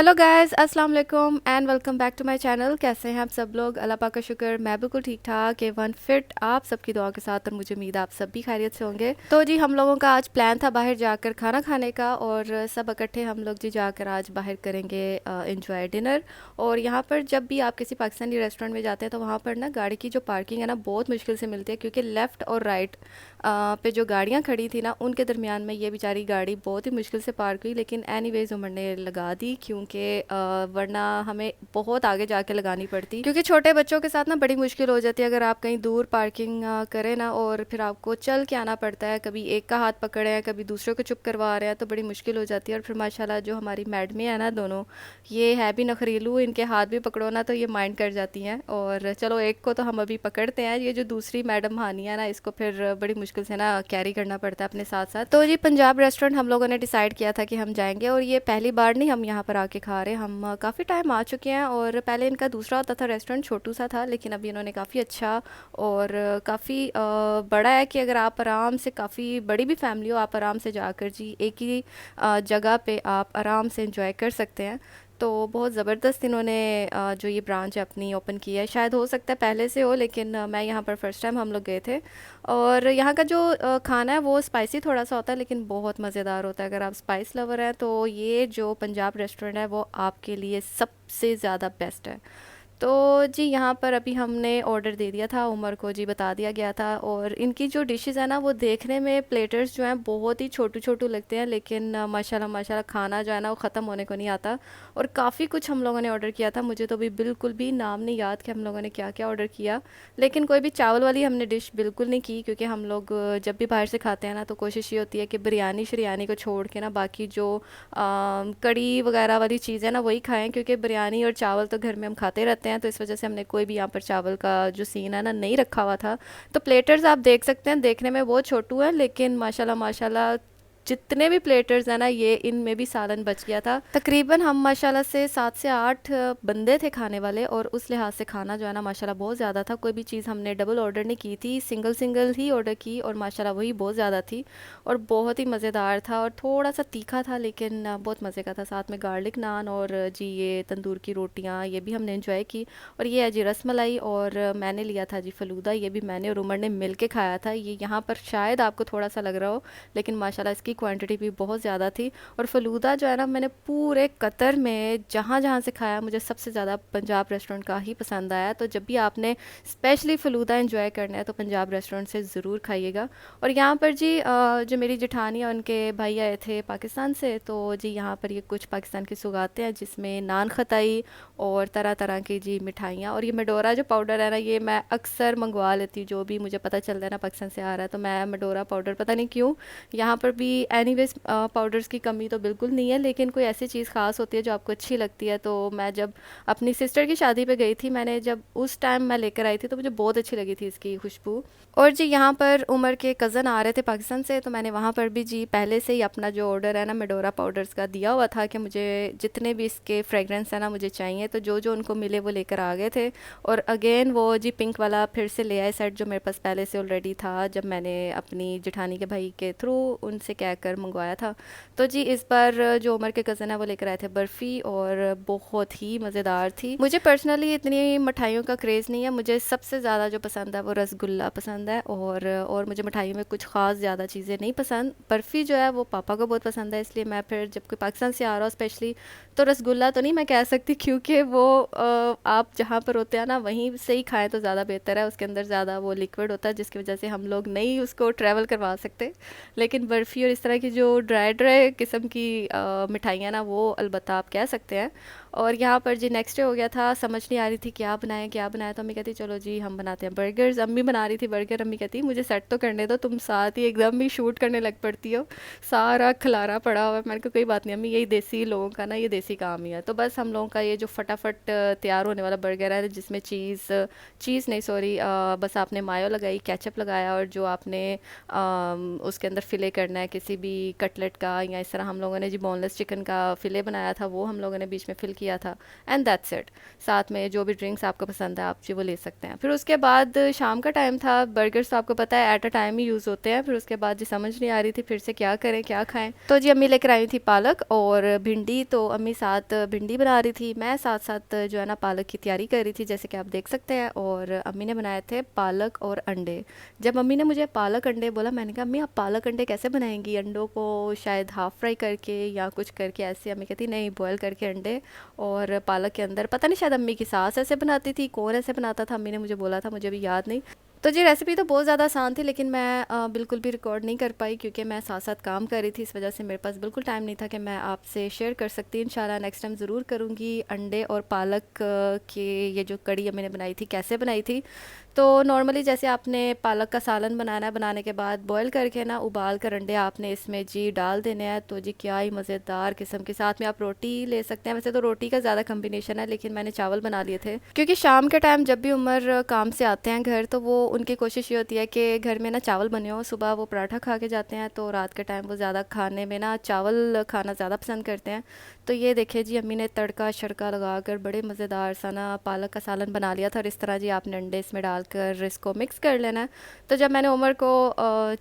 Hello guys, अस्सलाम वालेकुम and welcome back to my channel. कैसे हैं आप सब लोग? अल्लाह पाक का शुक्र, मैं बिल्कुल ठीक ठाक एवन फिट आप सबकी दुआ के साथ, और मुझे उम्मीद है आप सब भी खैरियत से होंगे। तो जी हम लोगों का आज प्लान था बाहर जाकर खाना खाने का, और सब इकट्ठे हम लोग जी जाकर आज बाहर करेंगे इंजॉय डिनर। और यहाँ पर जब भी आप किसी पाकिस्तानी रेस्टोरेंट में जाते हैं तो वहाँ पर ना गाड़ी की जो पार्किंग है ना बहुत मुश्किल से मिलती है, क्योंकि लेफ़्ट और राइट पे जो गाड़ियाँ खड़ी थी ना उनके दरमियान में ये बेचारी गाड़ी बहुत ही मुश्किल से पार्क हुई, लेकिन एनीवेज उमर ने लगा दी, क्योंकि वरना हमें बहुत आगे जाके लगानी पड़ती, क्योंकि छोटे बच्चों के साथ ना बड़ी मुश्किल हो जाती है अगर आप कहीं दूर पार्किंग करें ना, और फिर आपको चल के आना पड़ता है, कभी एक का हाथ पकड़े हैं कभी दूसरे को चुप करवा रहे हैं, तो बड़ी मुश्किल हो जाती है। और फिर माशाल्लाह जो हमारी मैडमें है ना दोनों, ये है भी नखरीलू, इनके हाथ भी पकड़ो ना तो ये माइंड कर जाती हैं। और चलो एक को तो हम अभी पकड़ते हैं, ये जो दूसरी मैडम हानिया ना इसको फिर बड़ी मुश्किल से ना कैरी करना पड़ता है अपने साथ साथ। तो जी पंजाब रेस्टोरेंट हम लोगों ने डिसाइड किया था कि हम जाएंगे, और ये पहली बार नहीं हम यहाँ पर आके खा रहे, हम काफ़ी टाइम आ चुके हैं। और पहले इनका दूसरा होता था रेस्टोरेंट, छोटू सा था, लेकिन अभी इन्होंने काफ़ी अच्छा और काफ़ी बड़ा है कि अगर आप आराम से, काफ़ी बड़ी भी फैमिली हो, आप आराम से जाकर जी एक ही जगह पे आप आराम से इंजॉय कर सकते हैं। तो बहुत ज़बरदस्त इन्होंने जो ये ब्रांच है अपनी ओपन की है, शायद हो सकता है पहले से हो, लेकिन मैं यहाँ पर फ़र्स्ट टाइम हम लोग गए थे। और यहाँ का जो खाना है वो स्पाइसी थोड़ा सा होता है, लेकिन बहुत मज़ेदार होता है। अगर आप स्पाइस लवर हैं तो ये जो पंजाब रेस्टोरेंट है वो आपके लिए सबसे ज़्यादा बेस्ट है। तो जी यहाँ पर अभी हमने ऑर्डर दे दिया था, उमर को जी बता दिया गया था। और इनकी जो डिशेस है ना वो देखने में प्लेटर्स जो हैं बहुत ही छोटू छोटू लगते हैं, लेकिन माशाल्लाह माशाल्लाह खाना जो है ना वो ख़त्म होने को नहीं आता। और काफ़ी कुछ हम लोगों ने ऑर्डर किया था, मुझे तो अभी बिल्कुल भी नाम नहीं याद कि हम लोगों ने क्या क्या ऑर्डर किया। लेकिन कोई भी चावल वाली हमने डिश बिल्कुल नहीं की, क्योंकि हम लोग जब भी बाहर से खाते हैं ना तो कोशिश ये होती है कि बिरयानी शरियानी को छोड़ के ना बाकी जो कड़ी वगैरह वाली चीज़ है ना वही खाएं, क्योंकि बिरयानी और चावल तो घर में हम खाते रहते हैं। तो इस वजह से हमने कोई भी यहाँ पर चावल का जो सीन है ना नहीं रखा हुआ था। तो प्लेटर्स आप देख सकते हैं, देखने में बहुत छोटू है, लेकिन माशाल्लाह माशाल्लाह जितने भी प्लेटर्स हैं ना ये इनमें भी सालन बच गया था। तकरीबन हम माशाल्लाह से 7 से 8 बंदे थे खाने वाले, और उस लिहाज से खाना जो है ना माशाल्लाह बहुत ज़्यादा था। कोई भी चीज़ हमने डबल ऑर्डर नहीं की थी, सिंगल सिंगल ही ऑर्डर की, और माशाल्लाह वही बहुत ज़्यादा थी। और बहुत ही मज़ेदार था, और थोड़ा सा तीखा था, लेकिन बहुत मज़े का था। साथ में गार्लिक नान और जी ये तंदूर की रोटियाँ, ये भी हमने इंजॉय की। और ये है जी रसमलाई, और मैंने लिया था जी फ़लूदा, ये भी मैंने और उमर ने मिल के खाया था। ये यहाँ पर शायद आपको थोड़ा सा लग रहा हो, लेकिन माशाल्लाह इसकी क्वांटिटी भी बहुत ज़्यादा थी। और फ़लूदा जो है ना मैंने पूरे कतर में जहाँ जहाँ से खाया मुझे सबसे ज़्यादा पंजाब रेस्टोरेंट का ही पसंद आया। तो जब भी आपने स्पेशली फ़लूदा एंजॉय करना है तो पंजाब रेस्टोरेंट से ज़रूर खाइएगा। और यहाँ पर जी जो मेरी जेठानी और उनके भाई आए थे पाकिस्तान से, तो जी यहाँ पर ये कुछ पाकिस्तान की सौगातें हैं, जिसमें नान खताई और तरह तरह की जी मिठाइयाँ। और ये मेडोरा जो पाउडर है ना ये मैं अक्सर मंगवा लेती हूँ, जो भी मुझे पता चलता है ना पाकिस्तान से आ रहा है तो मैं मेडोरा पाउडर, पता नहीं क्यों यहाँ पर भी एनीवेज पाउडर्स की कमी तो बिल्कुल नहीं है, लेकिन कोई ऐसी चीज़ ख़ास होती है जो आपको अच्छी लगती है। तो मैं जब अपनी सिस्टर की शादी पे गई थी, मैंने जब उस टाइम मैं लेकर आई थी तो मुझे बहुत अच्छी लगी थी इसकी खुशबू। और जी यहाँ पर उमर के कज़न आ रहे थे पाकिस्तान से, तो मैंने वहाँ पर भी जी पहले से ही अपना जो ऑर्डर है ना मेडोरा पाउडर्स का दिया हुआ था कि मुझे जितने भी इसके फ्रेगरेंस है ना मुझे चाहिए। तो जो जो उनको मिले वो लेकर आ गए थे। और अगेन वो जी पिंक वाला फिर से ले आए सेट, जो मेरे पास पहले से ऑलरेडी था, जब मैंने अपनी जेठानी के भाई के थ्रू उनसे कह कर मंगवाया था। तो जी इस बार जो उमर के कज़न है वो लेकर आए थे बर्फ़ी, और बहुत ही मज़ेदार थी। मुझे पर्सनली इतनी मिठाइयों का क्रेज़ नहीं है, मुझे सबसे ज़्यादा जो पसंद है वो रसगुल्ला पसंद है। और मुझे मिठाइयों में कुछ ख़ास ज़्यादा चीज़ें नहीं पसंद। बर्फ़ी जो है वो पापा को बहुत पसंद है, इसलिए मैं फिर जब कोई पाकिस्तान से आ रहा हो स्पेशली, तो रसगुल्ला तो नहीं मैं कह सकती, क्योंकि वो आप जहाँ पर होते हैं ना वहीं से ही खाएं तो ज़्यादा बेहतर है। उसके अंदर ज़्यादा वो लिक्विड होता है, जिसकी वजह से हम लोग नहीं उसको ट्रैवल करवा सकते। लेकिन बर्फ़ी और इस तरह की जो ड्राई ड्राई किस्म की मिठाइयाँ ना वो अलबत्ता आप कह सकते हैं। और यहाँ पर जी नेक्स्ट डे हो गया था, समझ नहीं आ रही थी क्या बनाएं क्या बनाएं, तो अम्मी कहती चलो जी हम बनाते हैं बर्गर्स। अम्मी बना रही थी बर्गर, अम्मी कहती मुझे सेट तो करने दो, तुम साथ ही एकदम ही शूट करने लग पड़ती हो, सारा खलारा पड़ा हुआ है। मैंने कहा कोई बात नहीं अम्मी, यही देसी लोगों का ना ये देसी काम ही है। तो बस हम लोगों का ये जो फटाफट तैयार होने वाला बर्गर है, जिसमें चीज़ नहीं सॉरी, बस आपने मायो लगाई, केचप लगाया, और जो आपने उसके अंदर फ़िले करना है किसी भी कटलेट का, या इस तरह हम लोगों ने जी बोनलेस चिकन का फ़िले बनाया था वो हम लोगों ने बीच में फ़िल किया था, एंड दैट्स इट। साथ में जो भी ड्रिंक्स आपको पसंद है आप जी वो ले सकते हैं। फिर उसके बाद शाम का टाइम था, बर्गर्स तो आपको पता है at a time he use होते हैं। फिर उसके बाद जी समझ नहीं आ रही थी फिर से क्या करें क्या खाएं, तो जी अम्मी लेकर आई थी पालक और भिंडी। तो अम्मी साथ भिंडी बना रही थी, मैं साथ साथ जो है ना पालक की तैयारी कर रही थी जैसे कि आप देख सकते हैं। और अम्मी ने बनाए थे पालक और अंडे। जब अम्मी ने मुझे पालक अंडे बोला, मैंने कहा अम्मी आप पालक अंडे कैसे बनाएंगी, अंडों को शायद हाफ़ फ्राई करके या कुछ करके ऐसे। अम्मी कहती नहीं, बॉयल करके अंडे और पालक के अंदर, पता नहीं शायद अम्मी की सास ऐसे बनाती थी, कौन ऐसे बनाता था, अम्मी ने मुझे बोला था, मुझे भी याद नहीं। तो जी रेसिपी तो बहुत ज़्यादा आसान थी, लेकिन मैं बिल्कुल भी रिकॉर्ड नहीं कर पाई क्योंकि मैं साथ साथ काम कर रही थी, इस वजह से मेरे पास बिल्कुल टाइम नहीं था कि मैं आपसे शेयर कर सकती। इंशाल्लाह नेक्स्ट टाइम ज़रूर करूँगी। अंडे और पालक के ये जो कड़ी मैंने बनाई थी कैसे बनाई थी, तो नॉर्मली जैसे आपने पालक का सालन बनाना है, बनाने के बाद बॉयल करके ना उबाल कर अंडे आपने इसमें जी डाल देने हैं। तो जी क्या ही मज़ेदार किस्म के, साथ में आप रोटी ले सकते हैं। वैसे तो रोटी का ज़्यादा कम्बिनेशन है, लेकिन मैंने चावल बना लिए थे क्योंकि शाम के टाइम जब भी उमर काम से आते हैं घर, तो वो उनकी कोशिश ये होती है कि घर में ना चावल बने हो। सुबह वो पराठा खा के जाते हैं, तो रात के टाइम वो ज़्यादा खाने में ना चावल खाना ज़्यादा पसंद करते हैं। तो ये देखिए जी अम्मी ने तड़का शड़का लगा कर बड़े मज़ेदार सा ना पालक का सालन बना लिया था। और इस तरह जी आपने अंडे इसमें डालकर इसको मिक्स कर लेना है। तो जब मैंने उमर को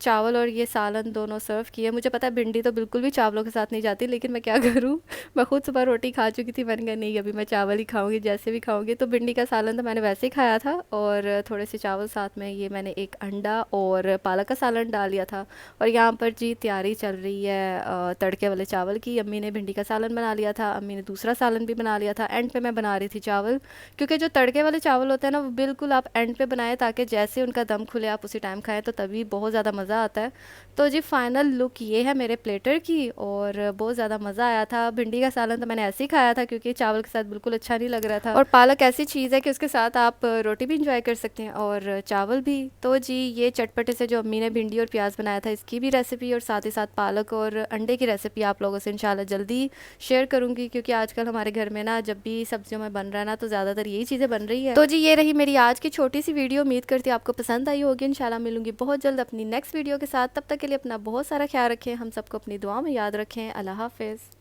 चावल और ये सालन दोनों सर्व किए, मुझे पता है भिंडी तो बिल्कुल भी चावलों के साथ नहीं जाती, लेकिन मैं क्या करूँ मैं खुद सुबह रोटी खा चुकी थी, मैंने कहा नहीं अभी मैं चावल ही खाऊंगी जैसे भी खाऊंगी। तो भिंडी का सालन तो मैंने वैसे ही खाया था और थोड़े से चावल साथ में, ये मैंने एक अंडा और पालक का सालन डाल लिया था। और यहाँ पर जी तैयारी चल रही है तड़के वाले चावल की। अम्मी ने भिंडी का सालन बना लिया था, अम्मी ने दूसरा सालन भी बना लिया था, एंड पे मैं बना रही थी चावल। क्योंकि जो तड़के वाले चावल होते हैं ना वो बिल्कुल आप एंड पे बनाएं ताकि जैसे उनका दम खुले आप उसी टाइम खाएं, तो तभी बहुत ज़्यादा मज़ा आता है। तो जी फाइनल लुक ये है मेरे प्लेटर की, और बहुत ज़्यादा मज़ा आया था। भिंडी का सालन तो मैंने ऐसे ही खाया था क्योंकि चावल के साथ बिल्कुल अच्छा नहीं लग रहा था, और पालक ऐसी चीज़ है कि उसके साथ आप रोटी भी इंजॉय कर सकते हैं और चावल भी। तो जी ये चटपटे से जो अम्मी ने भिंडी और प्याज बनाया था इसकी भी रेसिपी, और साथ ही साथ पालक और अंडे की रेसिपी आप लोगों से इंशाल्लाह जल्दी शेयर करूँगी, क्योंकि आजकल हमारे घर में ना जब भी सब्जियों में बन रहा है ना तो ज़्यादातर यही चीज़ें बन रही है। तो जी ये रही मेरी आज की छोटी सी वीडियो, उम्मीद करती हूँ आपको पसंद आई होगी। इंशाल्लाह मिलूंगी बहुत जल्द अपनी नेक्स्ट वीडियो के साथ, तब तक के लिए अपना बहुत सारा ख्याल रखें, हम सबको अपनी दुआ में याद रखें। अल्लाह हाफिज़।